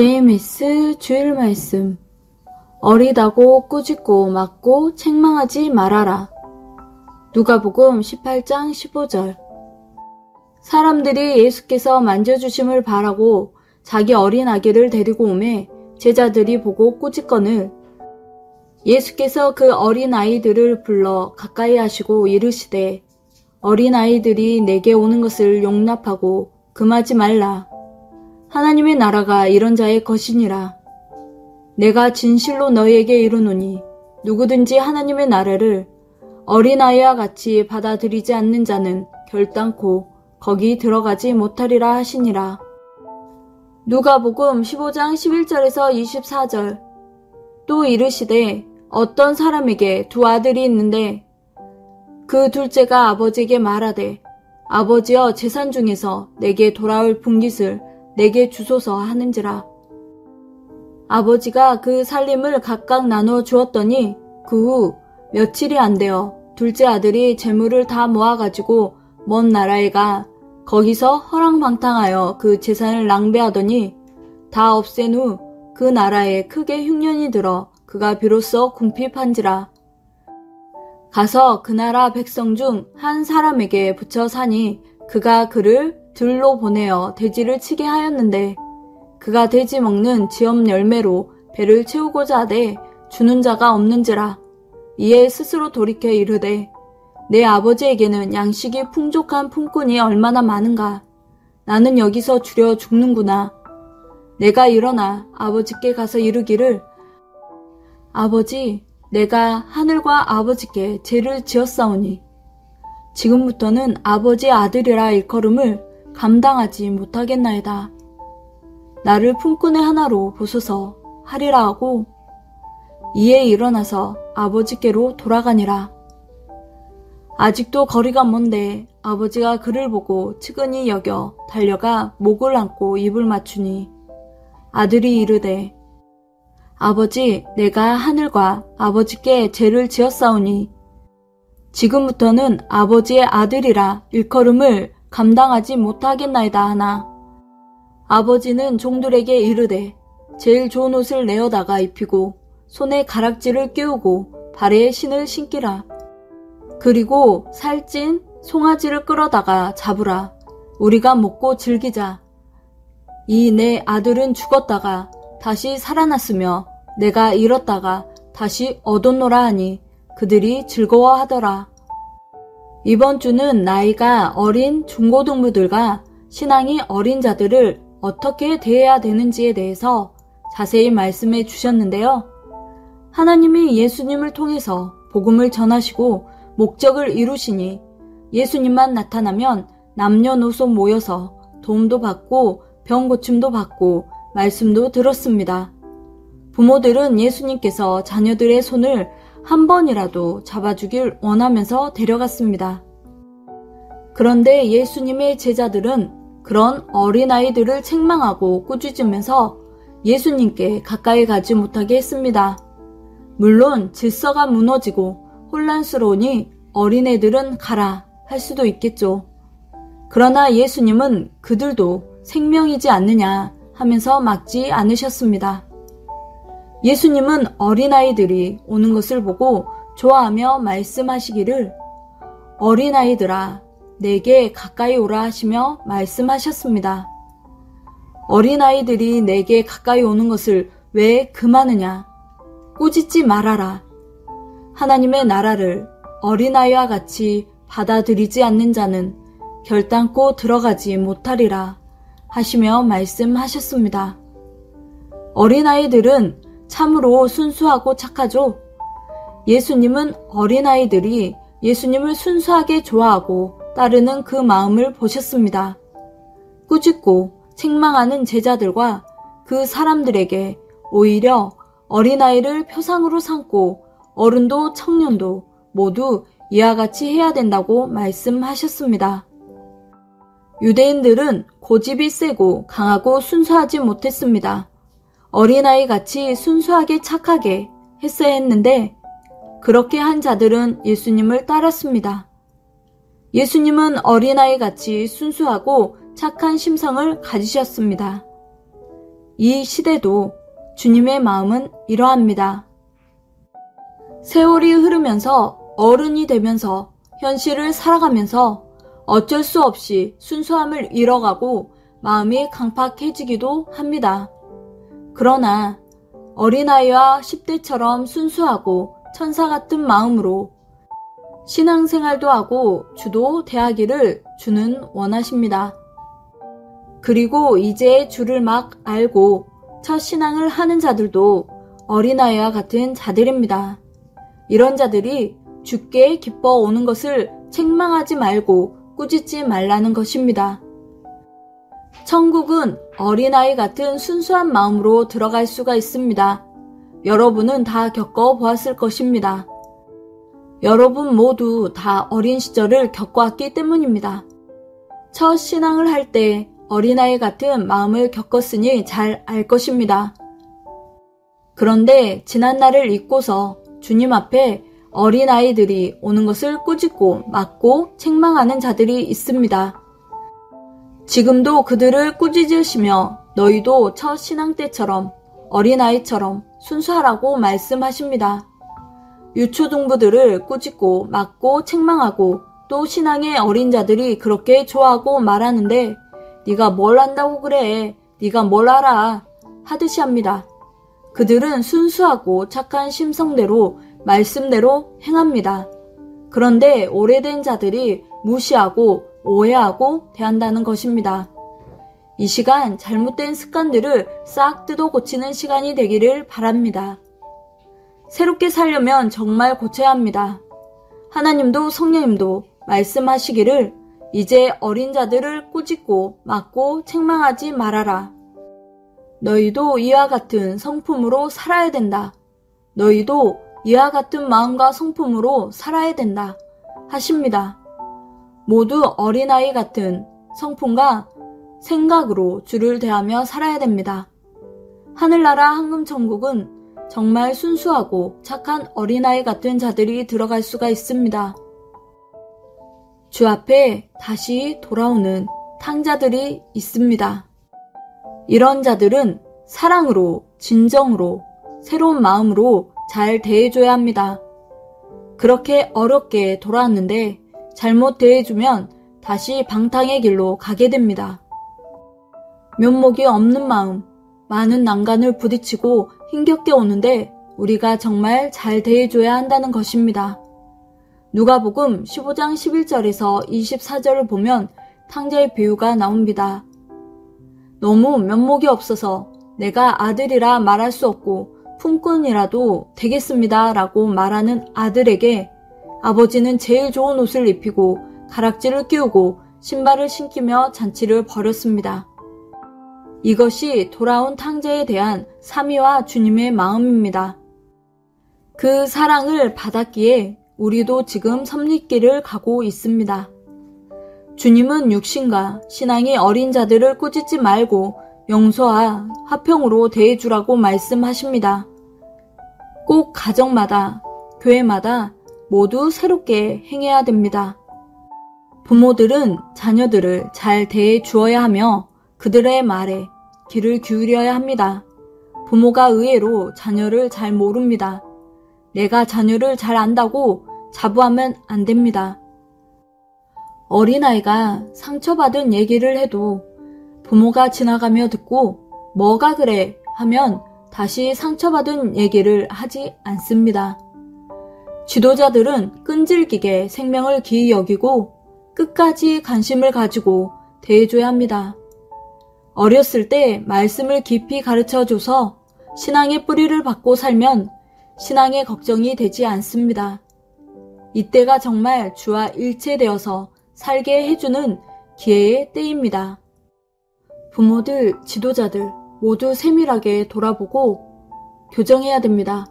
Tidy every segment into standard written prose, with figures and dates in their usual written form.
JMS 주일 말씀. 어리다고 꾸짖고 맞고 책망하지 말아라. 누가복음 18장 15절. 사람들이 예수께서 만져주심을 바라고 자기 어린 아기를 데리고 오매 제자들이 보고 꾸짖거늘 예수께서 그 어린 아이들을 불러 가까이 하시고 이르시되 어린 아이들이 내게 오는 것을 용납하고 금하지 말라. 하나님의 나라가 이런 자의 것이니라. 내가 진실로 너희에게 이르노니 누구든지 하나님의 나라를 어린아이와 같이 받아들이지 않는 자는 결단코 거기 들어가지 못하리라 하시니라. 누가복음 15장 11절에서 24절. 또 이르시되 어떤 사람에게 두 아들이 있는데 그 둘째가 아버지에게 말하되 아버지여 재산 중에서 내게 돌아올 분깃을 내게 주소서 하는지라. 아버지가 그 살림을 각각 나누어 주었더니 그 후 며칠이 안 되어 둘째 아들이 재물을 다 모아가지고 먼 나라에 가 거기서 허랑방탕하여 그 재산을 낭비하더니 다 없앤 후 그 나라에 크게 흉년이 들어 그가 비로소 궁핍한지라. 가서 그 나라 백성 중 한 사람에게 붙여 사니 그가 그를 들로 보내어 돼지를 치게 하였는데 그가 돼지 먹는 지엄 열매로 배를 채우고자 하되 주는 자가 없는지라. 이에 스스로 돌이켜 이르되 내 아버지에게는 양식이 풍족한 품꾼이 얼마나 많은가. 나는 여기서 주려 죽는구나. 내가 일어나 아버지께 가서 이르기를 아버지, 내가 하늘과 아버지께 죄를 지었사오니 지금부터는 아버지의 아들이라 일컬음을 감당하지 못하겠나이다. 나를 품꾼의 하나로 보소서 하리라 하고 이에 일어나서 아버지께로 돌아가니라. 아직도 거리가 먼데 아버지가 그를 보고 측은히 여겨 달려가 목을 안고 입을 맞추니 아들이 이르되 아버지, 내가 하늘과 아버지께 죄를 지었사오니 지금부터는 아버지의 아들이라 일컬음을 감당하지 못하겠나이다 하나 아버지는 종들에게 이르되 제일 좋은 옷을 내어다가 입히고 손에 가락지를 끼우고 발에 신을 신기라. 그리고 살찐 송아지를 끌어다가 잡으라. 우리가 먹고 즐기자. 이 내 아들은 죽었다가 다시 살아났으며 내가 잃었다가 다시 얻었노라 하니 그들이 즐거워하더라. 이번 주는 나이가 어린 중고등부들과 신앙이 어린 자들을 어떻게 대해야 되는지에 대해서 자세히 말씀해 주셨는데요. 하나님이 예수님을 통해서 복음을 전하시고 목적을 이루시니 예수님만 나타나면 남녀노소 모여서 도움도 받고 병 고침도 받고 말씀도 들었습니다. 부모들은 예수님께서 자녀들의 손을 한 번이라도 잡아주길 원하면서 데려갔습니다. 그런데 예수님의 제자들은 그런 어린아이들을 책망하고 꾸짖으면서 예수님께 가까이 가지 못하게 했습니다. 물론 질서가 무너지고 혼란스러우니 어린애들은 가라 할 수도 있겠죠. 그러나 예수님은 그들도 생명이지 않느냐 하면서 막지 않으셨습니다. 예수님은 어린아이들이 오는 것을 보고 좋아하며 말씀하시기를 어린아이들아 내게 가까이 오라 하시며 말씀하셨습니다. 어린아이들이 내게 가까이 오는 것을 왜 금하느냐. 꾸짖지 말아라. 하나님의 나라를 어린아이와 같이 받아들이지 않는 자는 결단코 들어가지 못하리라 하시며 말씀하셨습니다. 어린아이들은 참으로 순수하고 착하죠. 예수님은 어린아이들이 예수님을 순수하게 좋아하고 따르는 그 마음을 보셨습니다. 꾸짖고 책망하는 제자들과 그 사람들에게 오히려 어린아이를 표상으로 삼고 어른도 청년도 모두 이와 같이 해야 된다고 말씀하셨습니다. 유대인들은 고집이 세고 강하고 순수하지 못했습니다. 어린아이 같이 순수하게 착하게 했어야 했는데 그렇게 한 자들은 예수님을 따랐습니다. 예수님은 어린아이 같이 순수하고 착한 심성을 가지셨습니다. 이 시대도 주님의 마음은 이러합니다. 세월이 흐르면서 어른이 되면서 현실을 살아가면서 어쩔 수 없이 순수함을 잃어가고 마음이 강팍해지기도 합니다. 그러나 어린아이와 10대처럼 순수하고 천사 같은 마음으로 신앙생활도 하고 주도 대하기를 주는 원하십니다. 그리고 이제 주를 막 알고 첫 신앙을 하는 자들도 어린아이와 같은 자들입니다. 이런 자들이 주께 기뻐 오는 것을 책망하지 말고 꾸짖지 말라는 것입니다. 천국은 어린아이 같은 순수한 마음으로 들어갈 수가 있습니다. 여러분은 다 겪어보았을 것입니다. 여러분 모두 다 어린 시절을 겪어왔기 때문입니다. 첫 신앙을 할 때 어린아이 같은 마음을 겪었으니 잘 알 것입니다. 그런데 지난 날을 잊고서 주님 앞에 어린아이들이 오는 것을 꾸짖고 맞고 책망하는 자들이 있습니다. 지금도 그들을 꾸짖으시며 너희도 첫 신앙 때처럼 어린아이처럼 순수하라고 말씀하십니다. 유초등부들을 꾸짖고 맞고 책망하고 또 신앙의 어린 자들이 그렇게 좋아하고 말하는데 네가 뭘 안다고 그래? 네가 뭘 알아? 하듯이 합니다. 그들은 순수하고 착한 심성대로 말씀대로 행합니다. 그런데 오래된 자들이 무시하고 오해하고 대한다는 것입니다. 이 시간 잘못된 습관들을 싹 뜯어 고치는 시간이 되기를 바랍니다. 새롭게 살려면 정말 고쳐야 합니다. 하나님도 성령님도 말씀하시기를 이제 어린 자들을 꾸짖고 맞고 책망하지 말아라. 너희도 이와 같은 성품으로 살아야 된다. 너희도 이와 같은 마음과 성품으로 살아야 된다. 하십니다. 모두 어린아이 같은 성품과 생각으로 주를 대하며 살아야 됩니다. 하늘나라 황금천국은 정말 순수하고 착한 어린아이 같은 자들이 들어갈 수가 있습니다. 주 앞에 다시 돌아오는 탕자들이 있습니다. 이런 자들은 사랑으로, 진정으로, 새로운 마음으로 잘 대해줘야 합니다. 그렇게 어렵게 돌아왔는데 잘못 대해주면 다시 방탕의 길로 가게 됩니다. 면목이 없는 마음, 많은 난간을 부딪히고 힘겹게 오는데 우리가 정말 잘 대해줘야 한다는 것입니다. 누가복음 15장 11절에서 24절을 보면 탕자의 비유가 나옵니다. 너무 면목이 없어서 내가 아들이라 말할 수 없고 품꾼이라도 되겠습니다 라고 말하는 아들에게 아버지는 제일 좋은 옷을 입히고 가락지를 끼우고 신발을 신기며 잔치를 벌였습니다. 이것이 돌아온 탕자에 대한 사미와 주님의 마음입니다. 그 사랑을 받았기에 우리도 지금 섭리길을 가고 있습니다. 주님은 육신과 신앙이 어린 자들을 꾸짖지 말고 용서와 화평으로 대해주라고 말씀하십니다. 꼭 가정마다, 교회마다 모두 새롭게 행해야 됩니다. 부모들은 자녀들을 잘 대해 주어야 하며 그들의 말에 귀를 기울여야 합니다. 부모가 의외로 자녀를 잘 모릅니다. 내가 자녀를 잘 안다고 자부하면 안 됩니다. 어린아이가 상처받은 얘기를 해도 부모가 지나가며 듣고 뭐가 그래 하면 다시 상처받은 얘기를 하지 않습니다. 지도자들은 끈질기게 생명을 귀히 여기고 끝까지 관심을 가지고 대해줘야 합니다. 어렸을 때 말씀을 깊이 가르쳐줘서 신앙의 뿌리를 받고 살면 신앙의 걱정이 되지 않습니다. 이때가 정말 주와 일체되어서 살게 해주는 기회의 때입니다. 부모들, 지도자들 모두 세밀하게 돌아보고 교정해야 됩니다.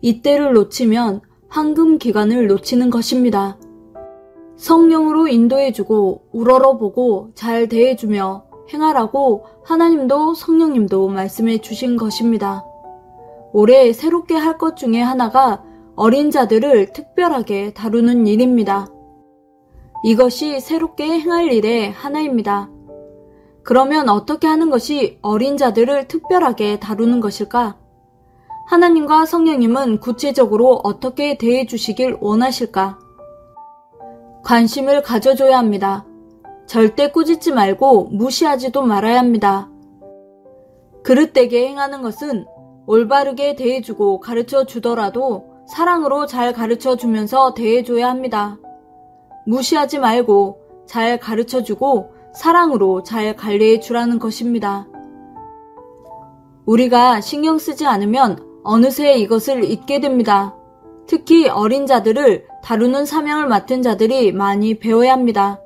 이때를 놓치면 황금 기간을 놓치는 것입니다. 성령으로 인도해주고 우러러보고 잘 대해주며 행하라고 하나님도 성령님도 말씀해 주신 것입니다. 올해 새롭게 할 것 중에 하나가 어린 자들을 특별하게 다루는 일입니다. 이것이 새롭게 행할 일의 하나입니다. 그러면 어떻게 하는 것이 어린 자들을 특별하게 다루는 것일까? 하나님과 성령님은 구체적으로 어떻게 대해 주시길 원하실까? 관심을 가져줘야 합니다. 절대 꾸짖지 말고 무시하지도 말아야 합니다. 그릇되게 행하는 것은 올바르게 대해주고 가르쳐 주더라도 사랑으로 잘 가르쳐 주면서 대해줘야 합니다. 무시하지 말고 잘 가르쳐 주고 사랑으로 잘 관리해 주라는 것입니다. 우리가 신경 쓰지 않으면 어느새 이것을 잊게 됩니다. 특히 어린 자들을 다루는 사명을 맡은 자들이 많이 배워야 합니다.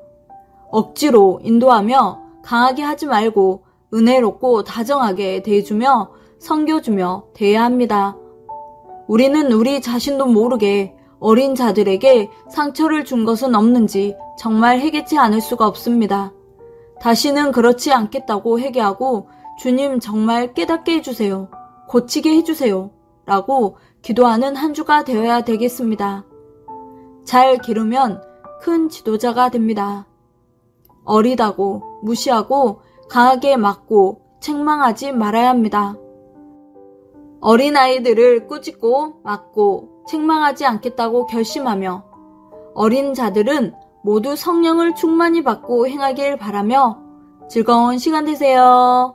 억지로 인도하며 강하게 하지 말고 은혜롭고 다정하게 대해주며 섬겨주며 대해야 합니다. 우리는 우리 자신도 모르게 어린 자들에게 상처를 준 것은 없는지 정말 회개치 않을 수가 없습니다. 다시는 그렇지 않겠다고 회개하고 주님 정말 깨닫게 해주세요. 고치게 해주세요. 라고 기도하는 한 주가 되어야 되겠습니다. 잘 기르면 큰 지도자가 됩니다. 어리다고 무시하고 강하게 맞고 책망하지 말아야 합니다. 어린아이들을 꾸짖고 맞고 책망하지 않겠다고 결심하며 어린 자들은 모두 성령을 충만히 받고 행하길 바라며 즐거운 시간 되세요.